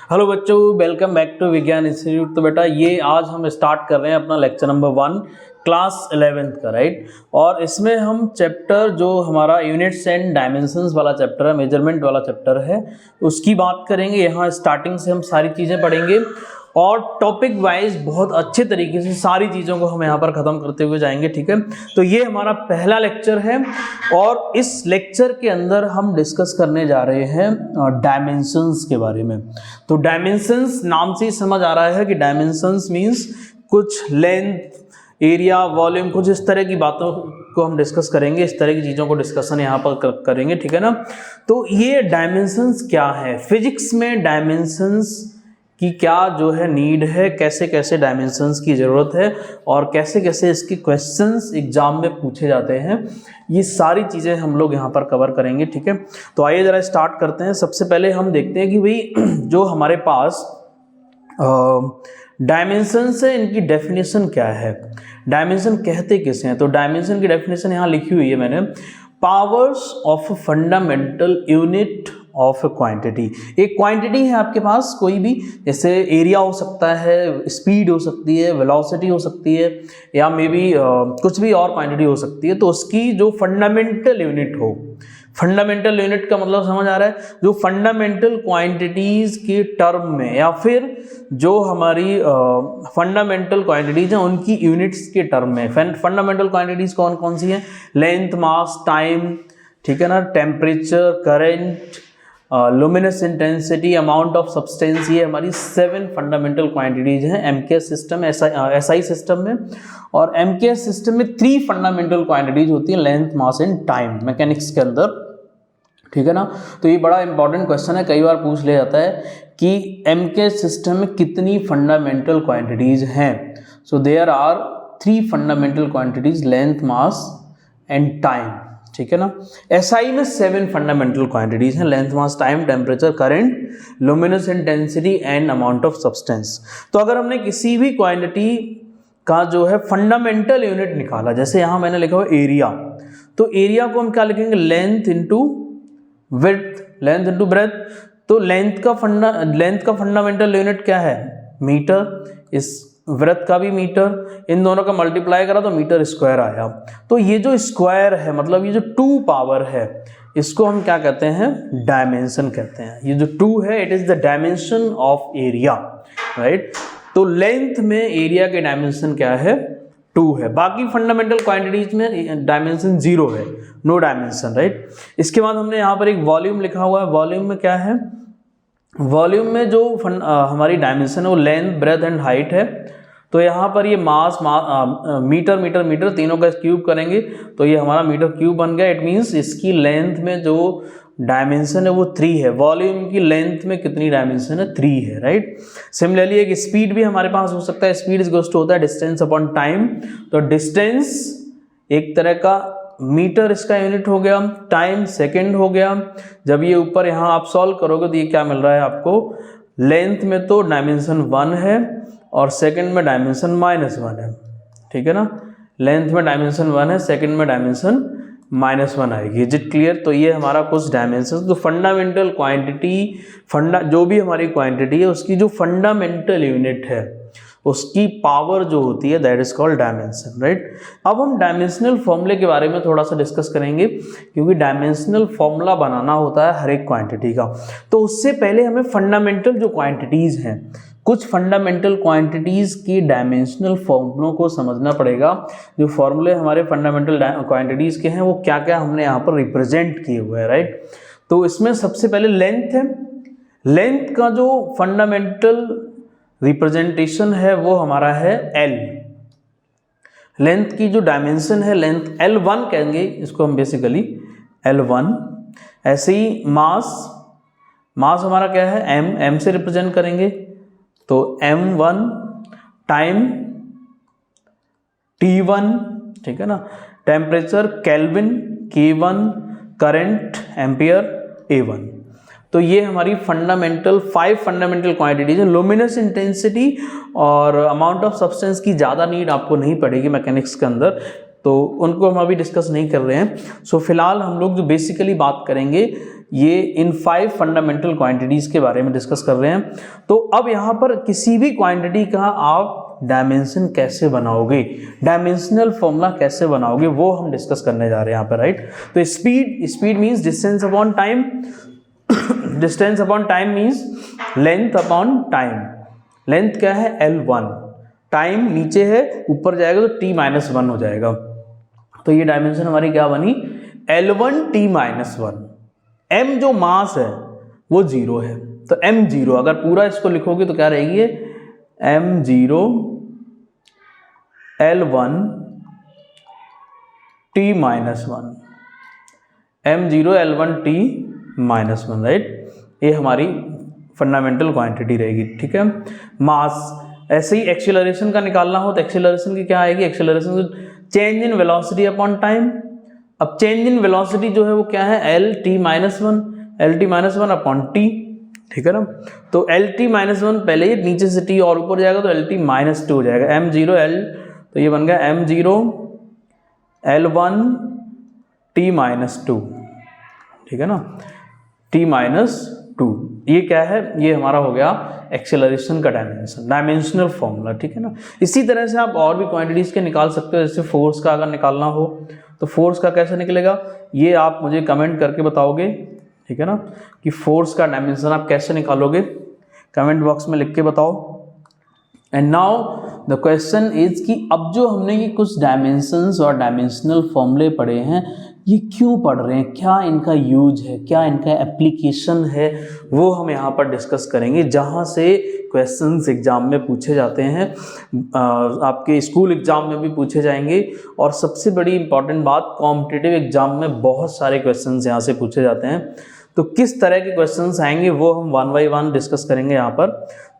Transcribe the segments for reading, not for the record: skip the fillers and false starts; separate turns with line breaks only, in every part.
Hello बच्चों, welcome back to विज्ञान institute. तो बेटा ये आज हम स्टार्ट कर रहे हैं अपना लेक्चर नंबर 1 क्लास 11th का, राइट। और इसमें हम चैप्टर जो हमारा यूनिट्स एंड डायमेंशंस वाला चैप्टर है, मेजरमेंट वाला चैप्टर है, उसकी बात करेंगे। यहाँ स्टार्टिंग से हम सारी चीज़ें पढ़ेंगे और टॉपिक वाइज बहुत अच्छे तरीके से सारी चीज़ों को हम यहाँ पर ख़त्म करते हुए जाएंगे, ठीक है। तो ये हमारा पहला लेक्चर है और इस लेक्चर के अंदर हम डिस्कस करने जा रहे हैं डायमेंशंस के बारे में। तो डायमेंशंस नाम से ही समझ आ रहा है कि डायमेंशंस मीन्स कुछ लेंथ, एरिया, वॉल्यूम, कुछ इस तरह की बातों को हम डिस्कस करेंगे, इस तरह की चीज़ों को डिस्कशन यहाँ पर करेंगे, ठीक है ना। तो ये डायमेंशंस क्या है, फिजिक्स में डायमेंशंस कि क्या जो है नीड है, कैसे कैसे डायमेंशंस की ज़रूरत है और कैसे कैसे इसके क्वेश्चंस एग्जाम में पूछे जाते हैं, ये सारी चीज़ें हम लोग यहाँ पर कवर करेंगे, ठीक है। तो आइए ज़रा स्टार्ट करते हैं। सबसे पहले हम देखते हैं कि भाई जो हमारे पास डायमेंशंस है, इनकी डेफिनेशन क्या है, डायमेंशन कहते किसे हैं। तो डायमेंशन की डेफिनेशन यहाँ लिखी हुई है मैंने, powers of fundamental unit of quantity. एक क्वांटिटी है आपके पास कोई भी, जैसे एरिया हो सकता है, स्पीड हो सकती है, वेलोसिटी हो सकती है, या मे बी कुछ भी और क्वांटिटी हो सकती है। तो उसकी जो फंडामेंटल यूनिट हो, फंडामेंटल यूनिट का मतलब समझ आ रहा है, जो फंडामेंटल क्वांटिटीज के टर्म में या फिर जो हमारी फंडामेंटल क्वांटिटीज हैं उनकी यूनिट्स के टर्म में। फंडामेंटल क्वांटिटीज कौन कौन सी हैं, लेंथ, मास, टाइम, ठीक है ना, temperature, current, luminous intensity, amount of substance, ये हमारी 7 फंडामेंटल क्वांटिटीज हैं एमकेएस सिस्टम, एसआई सिस्टम में। और एमकेएस सिस्टम में 3 फंडामेंटल क्वांटिटीज होती हैं, length, mass and time, mechanics के अंदर, ठीक है ना। तो ये बड़ा इंपॉर्टेंट क्वेश्चन है, कई बार पूछ लिया जाता है कि एमकेएस सिस्टम में कितनी फंडामेंटल क्वांटिटीज हैं। So there are 3 fundamental quantities, length, mass and time, ठीक है ना। एसआई में 7 फंडामेंटल क्वांटिटीज हैं, length, mass, time, temperature, current, luminous intensity and amount of substance. तो अगर हमने किसी भी क्वांटिटी का जो है फंडामेंटल यूनिट निकाला, जैसे यहाँ मैंने लिखा हुआ एरिया, तो एरिया को हम क्या लिखेंगे, length into width, length into breadth. तो लेंथ का फंडामेंटल यूनिट क्या है, मीटर, इस वृत्त का भी मीटर, इन दोनों का मल्टीप्लाई करा तो मीटर स्क्वायर आया। तो ये जो स्क्वायर है, मतलब ये जो 2 पावर है, इसको हम क्या कहते हैं, डायमेंशन कहते हैं। ये जो 2 है, it is the dimension of area, right. तो लेंथ में एरिया के डायमेंशन क्या है, 2 है। बाकी फंडामेंटल क्वांटिटीज में डायमेंशन 0 है, नो डायमेंशन, राइट। इसके बाद हमने यहाँ पर एक वॉल्यूम लिखा हुआ है। वॉल्यूम में क्या है, वॉल्यूम में जो हमारी डायमेंशन है वो लेंथ, ब्रेथ एंड हाइट है। तो यहाँ पर ये मास, मीटर, मीटर, मीटर, तीनों का क्यूब करेंगे तो ये हमारा मीटर क्यूब बन गया। इट मीन्स इसकी लेंथ में जो डायमेंशन है वो 3 है। वॉल्यूम की लेंथ में कितनी डायमेंशन है, 3 है, राइट। सिमिलरली एक स्पीड भी हमारे पास हो सकता है, स्पीड इज इक्वल्स टू होता है डिस्टेंस अपॉन टाइम। तो डिस्टेंस एक तरह का मीटर इसका यूनिट हो गया, टाइम सेकंड हो गया। जब ये ऊपर यहाँ आप सॉल्व करोगे तो ये क्या मिल रहा है आपको, लेंथ में तो डायमेंशन 1 है और सेकंड में डायमेंशन -1 है, ठीक है ना। लेंथ में डायमेंशन 1 है, सेकंड में डायमेंशन -1 आएगी। Is it clear. तो ये हमारा कुछ डायमेंशन, तो फंडामेंटल क्वांटिटी, जो भी हमारी क्वांटिटी है उसकी जो फंडामेंटल यूनिट है उसकी पावर जो होती है, that is called dimension, right. अब हम डायमेंशनल फॉर्मूले के बारे में थोड़ा सा डिस्कस करेंगे, क्योंकि डायमेंशनल फॉर्मूला बनाना होता है हर एक क्वांटिटी का। तो उससे पहले हमें फंडामेंटल जो क्वांटिटीज हैं, कुछ फंडामेंटल क्वांटिटीज की डायमेंशनल फॉर्मूलों को समझना पड़ेगा। जो फॉर्मूले हमारे फंडामेंटल क्वांटिटीज के हैं वो क्या क्या हमने यहाँ पर रिप्रेजेंट किए हुए हैं, राइट। तो इसमें सबसे पहले लेंथ है। लेंथ का जो फंडामेंटल रिप्रेजेंटेशन है वो हमारा है L। लेंथ की जो डायमेंशन है, लेंथ L1 कहेंगे इसको हम बेसिकली, L1। ऐसे ही मास, मास हमारा क्या है, M से रिप्रेजेंट करेंगे तो M1। टाइम T1, ठीक है ना। Temperature kelvin, K1। Current ampere, A1। तो ये हमारी 5 फंडामेंटल क्वांटिटीज है। लुमिनस इंटेंसिटी और अमाउंट ऑफ सब्सटेंस की ज़्यादा नीड आपको नहीं पड़ेगी मैकेनिक्स के अंदर, तो उनको हम अभी डिस्कस नहीं कर रहे हैं। सो फिलहाल हम लोग जो बेसिकली बात करेंगे ये इन 5 फंडामेंटल क्वांटिटीज़ के बारे में डिस्कस कर रहे हैं। तो अब यहाँ पर किसी भी क्वांटिटी का आप डायमेंशन कैसे बनाओगे, डायमेंशनल फॉर्मूला कैसे बनाओगे, वो हम डिस्कस करने जा रहे हैं यहाँ पर, राइट। तो speed means distance upon time, distance upon time means length upon time. Length क्या है L1, टाइम नीचे है, ऊपर जाएगा तो t-1 हो जाएगा। तो ये डायमेंशन हमारी क्या बनी, L1 t-1। m जो मास है वो 0 है, तो m0, अगर पूरा इसको लिखोगे तो क्या रहेगी, m0 L1 t-1, m0 L1 t-1, right. ये हमारी फंडामेंटल क्वांटिटी रहेगी, ठीक है। मास, ऐसे ही एक्सेलरेशन का निकालना हो तो एक्सेलरेशन की क्या आएगी, acceleration change in velocity upon time. अब चेंज इन वेलोसिटी जो है वो क्या है, LT-1 अपॉन t, ठीक है ना। तो LT-1 पहले ही नीचे से t और ऊपर जाएगा तो LT-2 हो जाएगा, m0 L, तो ये बन गया m0 L1 t-2, ठीक है ना, t-2। ये क्या है, ये हमारा हो गया एक्सेलरेशन का डायमेंशन, डायमेंशनल फॉर्मूला, ठीक है ना। इसी तरह से आप और भी क्वांटिटीज़ के निकाल सकते हो, जैसे फोर्स का अगर निकालना हो तो फोर्स का कैसे निकलेगा, ये आप मुझे कमेंट करके बताओगे, ठीक है ना, कि फोर्स का डायमेंशन आप कैसे निकालोगे, कमेंट बॉक्स में लिख के बताओ। And now the question is कि अब जो हमने ये कुछ डायमेंशंस और डायमेंशनल फॉर्मूले पढ़े हैं, ये क्यों पढ़ रहे हैं, क्या इनका यूज है, क्या इनका एप्लीकेशन है, वो हम यहाँ पर डिस्कस करेंगे, जहाँ से क्वेश्चंस एग्जाम में पूछे जाते हैं, आपके स्कूल एग्जाम में भी पूछे जाएंगे। और सबसे बड़ी इंपॉर्टेंट बात, कॉम्पिटिटिव एग्जाम में बहुत सारे क्वेश्चंस यहाँ से पूछे जाते हैं। तो किस तरह के क्वेश्चंस आएंगे वो हम 1 बाय 1 डिस्कस करेंगे यहाँ पर।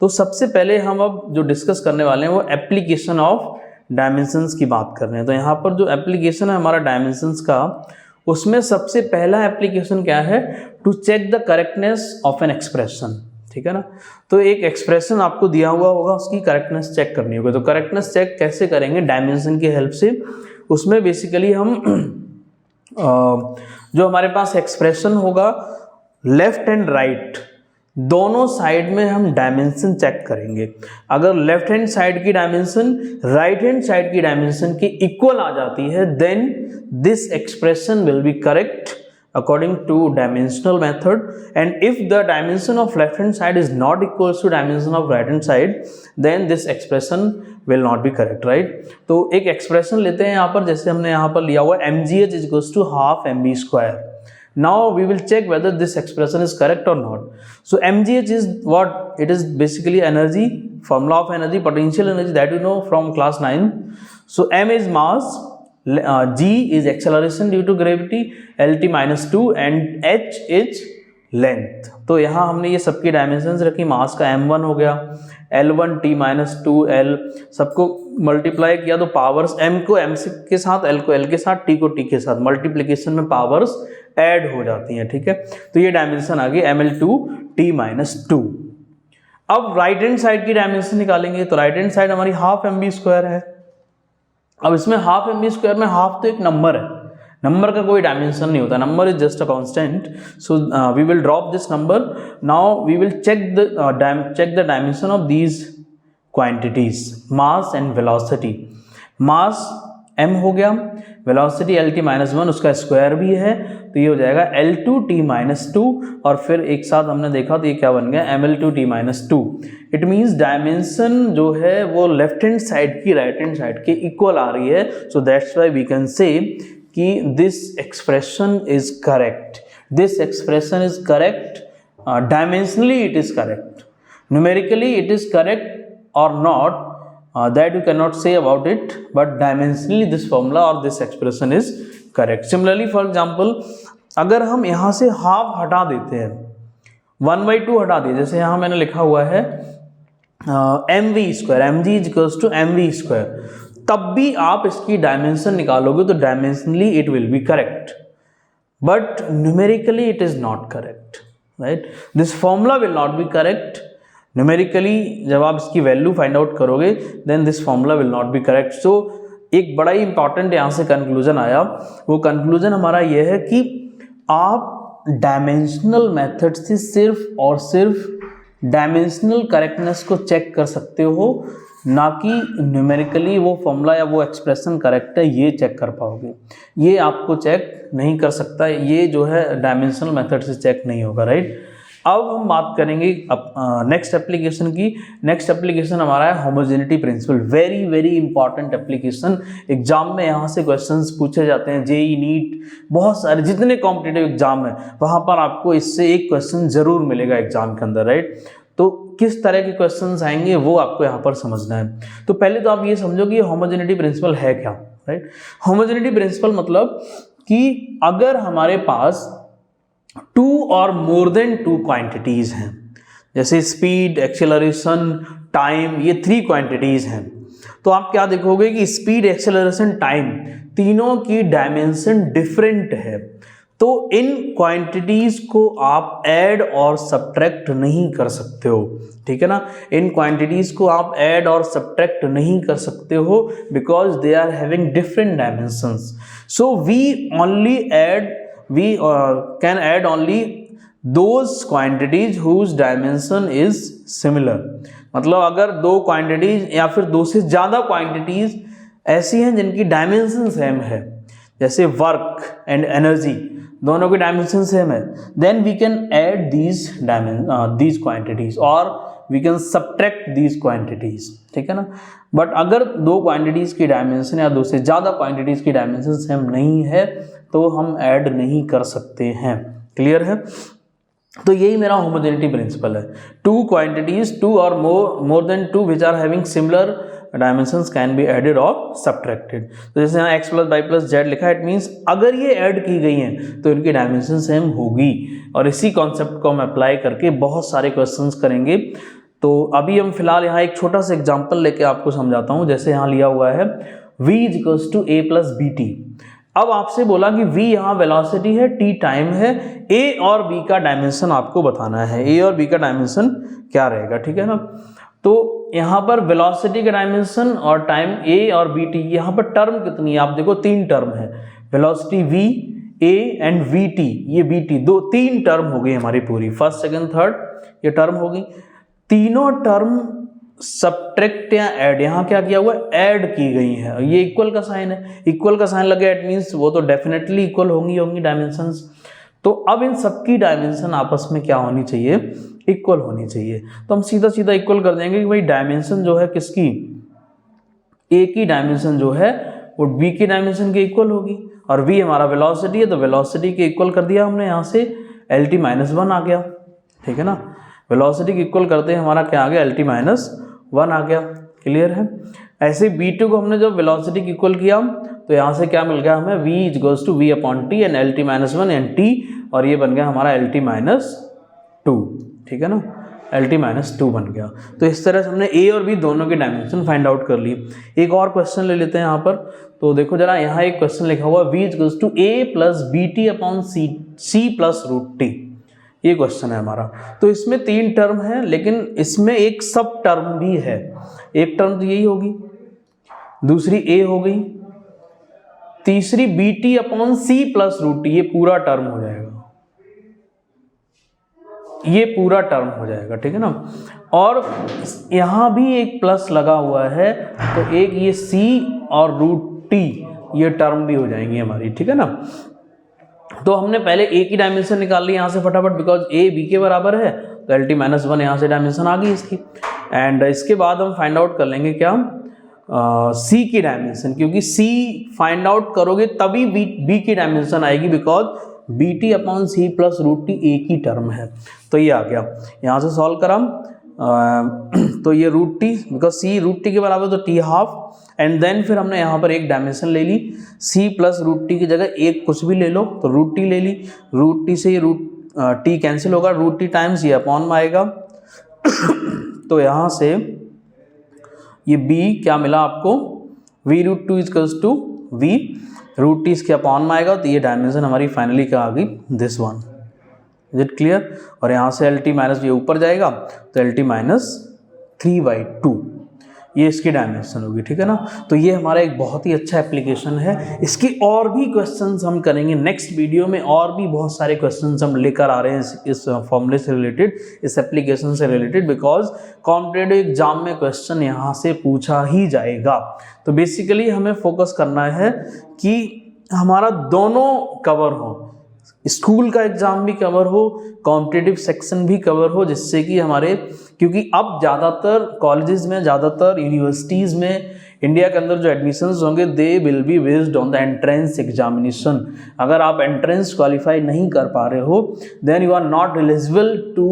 तो सबसे पहले हम अब जो डिस्कस करने वाले हैं वो एप्लीकेशन ऑफ डायमेंशंस की बात कर रहे हैं। तो यहाँ पर जो एप्लीकेशन है हमारा डायमेंशंस का, उसमें सबसे पहला एप्लीकेशन क्या है, to check the correctness of an expression, ठीक है ना। तो एक एक्सप्रेशन आपको दिया हुआ होगा, उसकी करेक्टनेस चेक करनी होगी। तो करेक्टनेस चेक कैसे करेंगे, डायमेंशन की हेल्प से। उसमें बेसिकली हम जो हमारे पास एक्सप्रेशन होगा, लेफ्ट एंड राइट दोनों साइड में हम डायमेंशन चेक करेंगे। अगर लेफ्ट हैंड साइड की डायमेंशन राइट हैंड साइड की डायमेंशन के इक्वल आ जाती है, then this expression will be correct according to dimensional method, and if the dimension of left hand side is not equals to dimension of right hand side, then this expression will not be correct, right। तो एक expression लेते हैं यहाँ पर, जैसे हमने यहाँ पर लिया हुआ mgh is equals to half mv square। Now we will check whether this expression is correct or not. So mgh is what? It is basically energy, formula of energy, potential energy, that you know from class 9. So m is mass, g is acceleration due to gravity, LT-2 and h is length। तो यहाँ हमने ये सबकी dimensions रखी, मास का m1 हो गया, L1 t-2 L, सबको मल्टीप्लाई किया तो पावर्स m को m के साथ, L को L के साथ, t को t के साथ, मल्टीप्लिकेशन में पावर्स ऐड हो जाती हैं, ठीक है। तो ये डायमेंशन आ गई ml2 t-2। अब राइट हैंड साइड की डायमेंशन निकालेंगे। तो राइट हैंड साइड हमारी हाफ mv स्क्वायर है। अब इसमें हाफ mv स्क्वायर में हाफ तो एक नंबर है, नंबर का कोई डायमेंशन नहीं होता, number is just a constant. So we will drop this number. Now we will check the dimension of these quantities, mass and velocity. Mass m हो गया, वेलोसिटी LT-1, उसका स्क्वायर भी है, तो ये हो जाएगा L2 t-2, और फिर एक साथ हमने देखा तो ये क्या बन गया, ML2 t-2। It means dimension जो है वो लेफ्ट हैंड साइड की राइट हैंड साइड के इक्वल आ रही है। So that's why we can say कि this expression is correct, this expression is correct, dimensionally it is correct, numerically it is correct or not, that you cannot say about it, but dimensionally this formula or this expression is correct. Similarly, for example, अगर हम यहाँ से half हटा देते हैं, 1/2 हटा दिए, जैसे यहाँ मैंने लिखा हुआ है mv square, mg is equals to mv square, तब भी आप इसकी डायमेंशन निकालोगे तो dimensionally it will be correct, but numerically it is not correct, right. This formula will not be correct numerically. जब आप इसकी वैल्यू फाइंड आउट करोगे then this formula will not be correct. So एक बड़ा ही important यहाँ से conclusion आया, वो कंक्लूजन हमारा ये है कि आप डायमेंशनल मेथड से सिर्फ और सिर्फ डायमेंशनल करेक्टनेस को चेक कर सकते हो, ना कि न्यूमेरिकली वो फॉर्मूला या वो एक्सप्रेशन करेक्ट है ये चेक कर पाओगे। ये आपको चेक नहीं कर सकता, ये जो है डायमेंशनल मेथड से चेक नहीं होगा, राइट। अब हम बात करेंगे नेक्स्ट एप्लीकेशन की। नेक्स्ट एप्लीकेशन हमारा है homogeneity principle. Very very important application, exam में यहाँ से क्वेश्चंस पूछे जाते हैं, जेई नीट बहुत सारे जितने कॉम्पिटिटिव एग्जाम है वहाँ पर आपको इससे एक क्वेश्चन जरूर मिलेगा एग्जाम के अंदर, राइट। तो किस तरह के क्वेश्चंस आएंगे वो आपको यहाँ पर समझना है। तो पहले तो आप ये समझो कि होमोजेनिटी प्रिंसिपल है क्या, राइट। होमोजेनिटी प्रिंसिपल मतलब कि अगर हमारे पास 2 और मोर देन 2 क्वांटिटीज हैं, जैसे स्पीड, एक्सेलरेशन, टाइम, ये 3 क्वांटिटीज हैं, तो आप क्या देखोगे कि स्पीड, एक्सेलरेशन, टाइम तीनों की डायमेंशन डिफरेंट है। तो इन क्वांटिटीज को आप ऐड और सब्ट्रैक्ट नहीं कर सकते हो, ठीक है ना। इन क्वांटिटीज को आप ऐड और सब्ट्रैक्ट नहीं कर सकते हो because they are having different dimensions. So we can add only those quantities whose dimension is similar। मतलब अगर 2 क्वांटिटीज या फिर 2 से ज़्यादा क्वांटिटीज ऐसी हैं जिनकी डायमेंशन सेम है, जैसे वर्क एंड एनर्जी दोनों की डायमेंशन सेम है, then we can add these quantities और we can subtract these quantities, ठीक है ना। बट अगर 2 क्वांटिटीज की डायमेंशन या 2 से ज़्यादा क्वांटिटीज की डायमेंशन सेम नहीं है तो हम ऐड नहीं कर सकते हैं। क्लियर है। तो यही मेरा होमोजेनिटी प्रिंसिपल है। 2 क्वांटिटीज, 2 और more than 2 which are having similar dimensions can be added और सब्ट्रैक्टेड। तो जैसे यहाँ x + y + z लिखा है, इट मीन्स अगर ये ऐड की गई हैं तो इनकी डायमेंशन सेम होगी। और इसी कॉन्सेप्ट को हम अप्लाई करके बहुत सारे क्वेश्चंस करेंगे। तो अभी हम फिलहाल यहाँ एक छोटा सा एग्जाम्पल लेके आपको समझाता हूँ। जैसे यहाँ लिया हुआ है v = a + bt। अब आपसे बोला कि v यहाँ वेलोसिटी है, t टाइम है, a और b का डायमेंशन आपको बताना है। a और b का डायमेंशन क्या रहेगा, ठीक है ना। तो यहाँ पर वेलोसिटी का डायमेंशन और टाइम a और bt, यहाँ पर टर्म कितनी है आप देखो, 3 टर्म है। Velocity v, a and vt, ये bt 3 टर्म हो गई हमारी पूरी, फर्स्ट, सेकंड, थर्ड ये टर्म हो गई। तीनों टर्म सब्ट्रैक्ट या ऐड, यहाँ क्या किया हुआ है, ऐड की गई है। ये इक्वल का साइन है, इक्वल का साइन लगे इट मीन्स वो तो डेफिनेटली इक्वल होंगी डायमेंशंस। तो अब इन सबकी डायमेंशन आपस में क्या होनी चाहिए, इक्वल होनी चाहिए। तो हम सीधा सीधा इक्वल कर देंगे कि भाई डायमेंशन जो है किसकी, ए की डायमेंशन जो है वो बी की डायमेंशन के इक्वल होगी। और v हमारा वेलोसिटी है तो वेलोसिटी के इक्वल कर दिया हमने, यहाँ से lt - 1 आ गया, ठीक है ना। वेलोसिटी के इक्वल करते हैं हमारा क्या आ गया, lt - 1 आ गया। क्लियर है। ऐसे b2 को हमने जब वेलोसिटी के इक्वल किया तो यहाँ से क्या मिल गया हमें, v = v/t and lt - 1 and t, और ये बन गया हमारा lt - 2, ठीक है ना, lt - 2 बन गया। तो इस तरह से हमने a और b दोनों की डायमेंशन फाइंड आउट कर ली। एक और क्वेश्चन ले लेते हैं यहाँ पर। तो देखो जरा, यहाँ एक क्वेश्चन लिखा हुआ v = a + bt/c + √t, ये क्वेश्चन है हमारा। तो इसमें 3 टर्म है लेकिन इसमें एक सब टर्म भी है। एक टर्म तो यही होगी, दूसरी a हो गई, तीसरी bt/c + √t, ये पूरा टर्म हो जाएगा, ये पूरा टर्म हो जाएगा, ठीक है ना। और यहाँ भी एक प्लस लगा हुआ है तो एक ये c और √t ये टर्म भी हो जाएंगी हमारी, ठीक है ना। तो हमने पहले a की डायमेंशन निकाल ली यहाँ से फटाफट, बिकॉज a b के बराबर है तो lt - 1 यहाँ से डायमेंशन आ गई इसकी। एंड इसके बाद हम फाइंड आउट कर लेंगे क्या, c की डायमेंशन, क्योंकि c फाइंड आउट करोगे तभी b की डायमेंशन आएगी, बिकॉज bt/c + √t एक ही टर्म है। तो ये आ गया, यहाँ से सॉल्व करा तो ये √t, बिकॉज c √t के बराबर तो t½ एंड देन फिर हमने यहाँ पर एक डायमेंशन ले ली, c + √t की जगह एक कुछ भी ले लो तो √t ले ली, √t से ये t कैंसिल होगा, √t टाइम्स ये अपॉन में आएगा तो यहाँ से ये b क्या मिला आपको, v√2 = v, √t इसके अपॉन में आएगा, तो ये डायमेंशन हमारी फाइनली क्या आ गई, this one. Is it clear. और यहाँ से lt - ये ऊपर जाएगा तो lt - 3/2, ये इसकी डायमेंशन होगी, ठीक है ना। तो ये हमारा एक बहुत ही अच्छा एप्लीकेशन है। इसकी और भी क्वेश्चंस हम करेंगे नेक्स्ट वीडियो में, और भी बहुत सारे क्वेश्चंस हम लेकर आ रहे हैं इस फॉर्मूले से रिलेटेड, इस एप्लीकेशन से रिलेटेड, बिकॉज कॉम्पिटेटिव एग्जाम में क्वेश्चन यहाँ से पूछा ही जाएगा। तो बेसिकली हमें फोकस करना है कि हमारा दोनों कवर हो, स्कूल का एग्जाम भी कवर हो, कॉम्पिटिटिव सेक्शन भी कवर हो, जिससे कि हमारे, क्योंकि अब ज़्यादातर कॉलेजेस में, ज़्यादातर यूनिवर्सिटीज़ में इंडिया के अंदर जो एडमिशन्स होंगे they will be based on the entrance examination. अगर आप एंट्रेंस क्वालिफाई नहीं कर पा रहे हो then you are not eligible to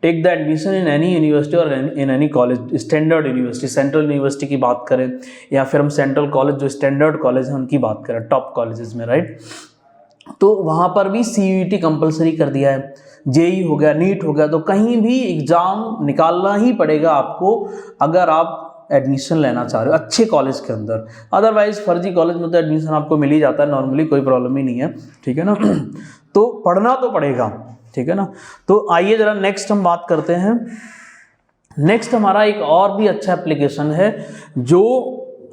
take the admission in any university और in any college, standard university, central university की बात करें या फिर हम सेंट्रल कॉलेज जो स्टैंडर्ड कॉलेज हैं उनकी बात करें, टॉप कॉलेजेस में, राइट। तो वहाँ पर भी CUET कंपलसरी कर दिया है, JEE हो गया, नीट हो गया, तो कहीं भी एग्ज़ाम निकालना ही पड़ेगा आपको अगर आप एडमिशन लेना चाह रहे हो अच्छे कॉलेज के अंदर। अदरवाइज फर्जी कॉलेज में तो एडमिशन आपको मिल ही जाता है नॉर्मली, कोई प्रॉब्लम ही नहीं है, ठीक है ना। तो पढ़ना तो पड़ेगा, ठीक है ना। तो आइए ज़रा नेक्स्ट हम बात करते हैं। नेक्स्ट हमारा एक और भी अच्छा एप्लीकेशन है जो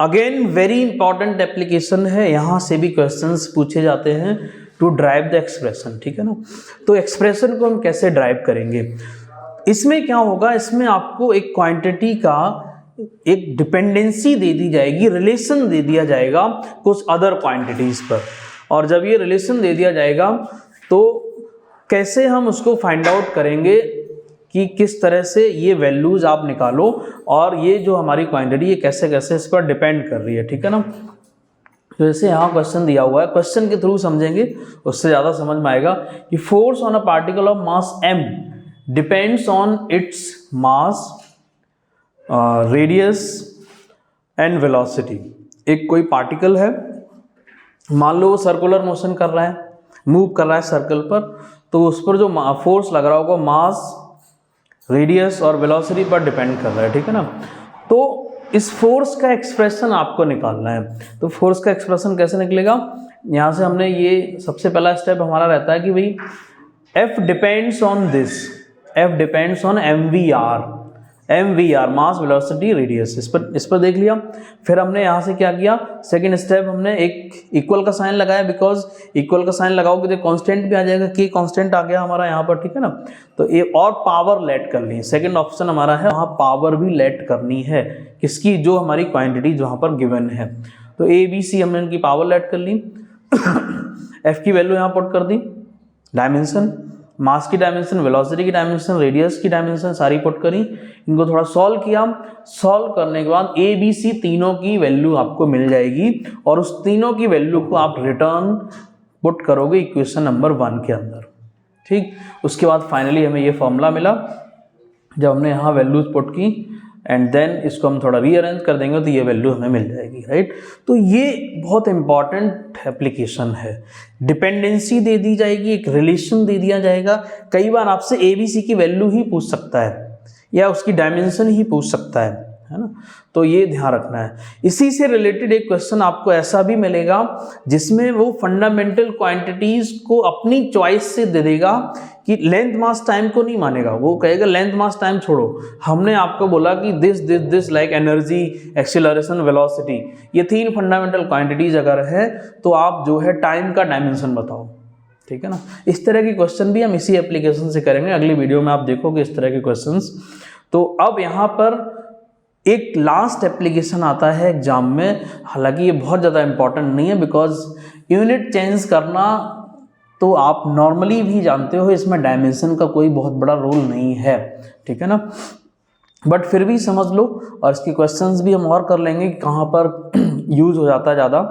अगेन वेरी इंपॉर्टेंट एप्लीकेशन है, यहाँ से भी क्वेश्चंस पूछे जाते हैं टू ड्राइव द एक्सप्रेशन, ठीक है ना। तो एक्सप्रेशन को हम कैसे ड्राइव करेंगे, इसमें क्या होगा, इसमें आपको एक क्वांटिटी का एक डिपेंडेंसी दे दी जाएगी, रिलेशन दे दिया जाएगा कुछ अदर क्वांटिटीज़ पर, और जब ये रिलेशन दे दिया जाएगा तो कैसे हम उसको फाइंड आउट करेंगे कि किस तरह से ये वैल्यूज आप निकालो और ये जो हमारी क्वांटिटी ये कैसे कैसे इस पर डिपेंड कर रही है, ठीक है ना। तो जैसे यहाँ क्वेश्चन दिया हुआ है, क्वेश्चन के थ्रू समझेंगे उससे ज़्यादा समझ में आएगा कि force on a particle of mass m depends on its mass, radius and velocity. एक कोई पार्टिकल है, मान लो वो सर्कुलर मोशन कर रहा है, मूव कर रहा है सर्कल पर, तो उस पर जो फोर्स लग रहा होगा मास, रेडियस और वेलोसिटी पर डिपेंड कर रहा है, ठीक है ना। तो इस फोर्स का एक्सप्रेशन आपको निकालना है। तो फोर्स का एक्सप्रेशन कैसे निकलेगा, यहाँ से हमने ये सबसे पहला स्टेप हमारा रहता है कि भाई F depends on this, F depends on MVR mass velocity radius, इस पर देख लिया। फिर हमने यहाँ से क्या किया, सेकंड स्टेप हमने एक इक्वल का साइन लगाया, बिकॉज इक्वल का साइन लगाओगे तो कांस्टेंट भी आ जाएगा, K कांस्टेंट आ गया हमारा यहाँ पर, ठीक है ना। तो ये और पावर लेट कर ली, सेकंड ऑप्शन हमारा है, वहाँ पावर भी लेट करनी है किसकी, जो हमारी क्वांटिटी जहाँ पर गिवन है। तो ABC हमने इनकी पावर लेट कर ली F की वैल्यू यहाँ पुट कर दी, डायमेंशन, मास की डायमेंशन, वेलोसिटी की डायमेंशन, रेडियस की डायमेंशन सारी पुट करी, इनको थोड़ा सॉल्व किया। सॉल्व करने के बाद ABC तीनों की वैल्यू आपको मिल जाएगी और उस तीनों की वैल्यू को आप रिटर्न पुट करोगे इक्वेशन नंबर 1 के अंदर, ठीक। उसके बाद फाइनली हमें ये फॉर्मूला मिला जब हमने यहाँ वैल्यूज पुट की, एंड देन इसको हम थोड़ा रीअरेंज कर देंगे तो ये वैल्यू हमें मिल जाएगी, राइट। तो ये बहुत इंपॉर्टेंट एप्लीकेशन है, डिपेंडेंसी दे दी जाएगी, एक रिलेशन दे दिया जाएगा। कई बार आपसे ABC की वैल्यू ही पूछ सकता है या उसकी डायमेंशन ही पूछ सकता है ना। तो ये ध्यान रखना है। इसी से रिलेटेड एक क्वेश्चन आपको ऐसा भी मिलेगा जिसमें वो फंडामेंटल क्वांटिटीज को अपनी चॉइस से दे देगा कि लेंथ मास टाइम को नहीं मानेगा, वो कहेगा लेंथ मास टाइम छोड़ो, हमने आपको बोला कि this like energy, acceleration, velocity, ये 3 फंडामेंटल क्वांटिटीज अगर है तो आप जो है टाइम का डायमेंशन बताओ, ठीक है ना। इस तरह के क्वेश्चन भी हम इसी एप्लीकेशन से करेंगे, अगली वीडियो में आप देखोगे इस तरह के क्वेश्चंस। तो अब यहाँ पर एक लास्ट एप्लीकेशन आता है एग्जाम में, हालांकि ये बहुत ज़्यादा इंपॉर्टेंट नहीं है बिकॉज यूनिट चेंज करना तो आप नॉर्मली भी जानते हो, इसमें डायमेंशन का कोई बहुत बड़ा रोल नहीं है, ठीक है ना। बट फिर भी समझ लो, और इसके क्वेश्चंस भी हम और कर लेंगे कि कहाँ पर यूज हो जाता है ज़्यादा।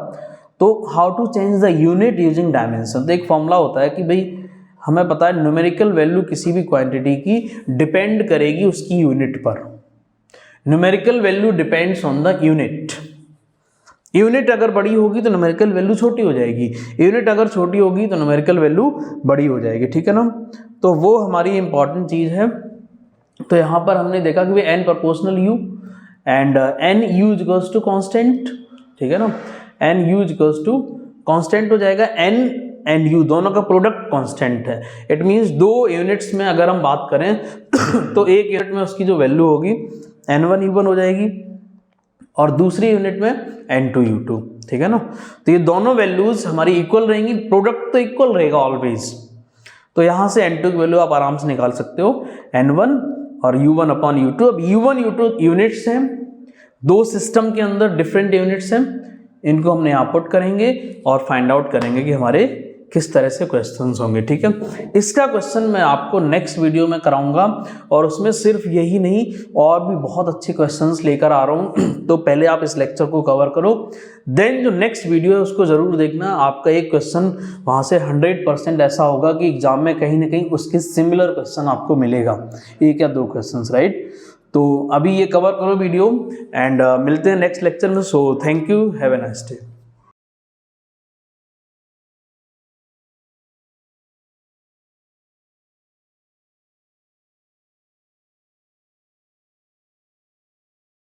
तो how to change the unit using dimension. तो एक फॉर्मूला होता है कि भाई हमें पता है न्यूमेरिकल वैल्यू किसी भी क्वांटिटी की डिपेंड करेगी उसकी यूनिट पर। Numerical value depends on the unit. Unit अगर बड़ी होगी तो न्यूमेरिकल वैल्यू छोटी हो जाएगी, यूनिट अगर छोटी होगी तो न्यूमेरिकल वैल्यू बड़ी हो जाएगी, ठीक है ना। तो वो हमारी इंपॉर्टेंट चीज़ है। तो यहाँ पर हमने देखा कि n proportional u and n u equals to constant, ठीक है ना। n u equals to constant हो जाएगा, n एंड u दोनों का प्रोडक्ट कांस्टेंट है। इट मीन्स 2 यूनिट्स में अगर हम बात करें तो एक यूनिट में उसकी जो वैल्यू होगी N1 U1 हो जाएगी और दूसरी यूनिट में N2 U2, ठीक है ना। तो ये दोनों वैल्यूज हमारी इक्वल रहेंगी, प्रोडक्ट तो इक्वल रहेगा ऑलवेज। तो यहाँ से N2 की वैल्यू आप आराम से निकाल सकते हो, N1 और U1 अपॉन U2। अब U1 U2 यूनिट्स हैं, दो सिस्टम के अंदर डिफरेंट यूनिट्स हैं, इनको हमने यहाँ पुट करेंगे और फाइंड आउट करेंगे कि हमारे किस तरह से क्वेश्चंस होंगे, ठीक है। इसका क्वेश्चन मैं आपको नेक्स्ट वीडियो में कराऊंगा और उसमें सिर्फ यही नहीं और भी बहुत अच्छे क्वेश्चंस लेकर आ रहा हूँ। तो पहले आप इस लेक्चर को कवर करो, देन जो नेक्स्ट वीडियो है उसको ज़रूर देखना। आपका एक क्वेश्चन वहाँ से 100% ऐसा होगा कि एग्जाम में कहीं ना कहीं उसके सिमिलर क्वेश्चन आपको मिलेगा, एक या दो क्वेश्चंस, राइट। तो अभी ये कवर करो वीडियो एंड मिलते हैं नेक्स्ट लेक्चर में। So thank you, have a nice day.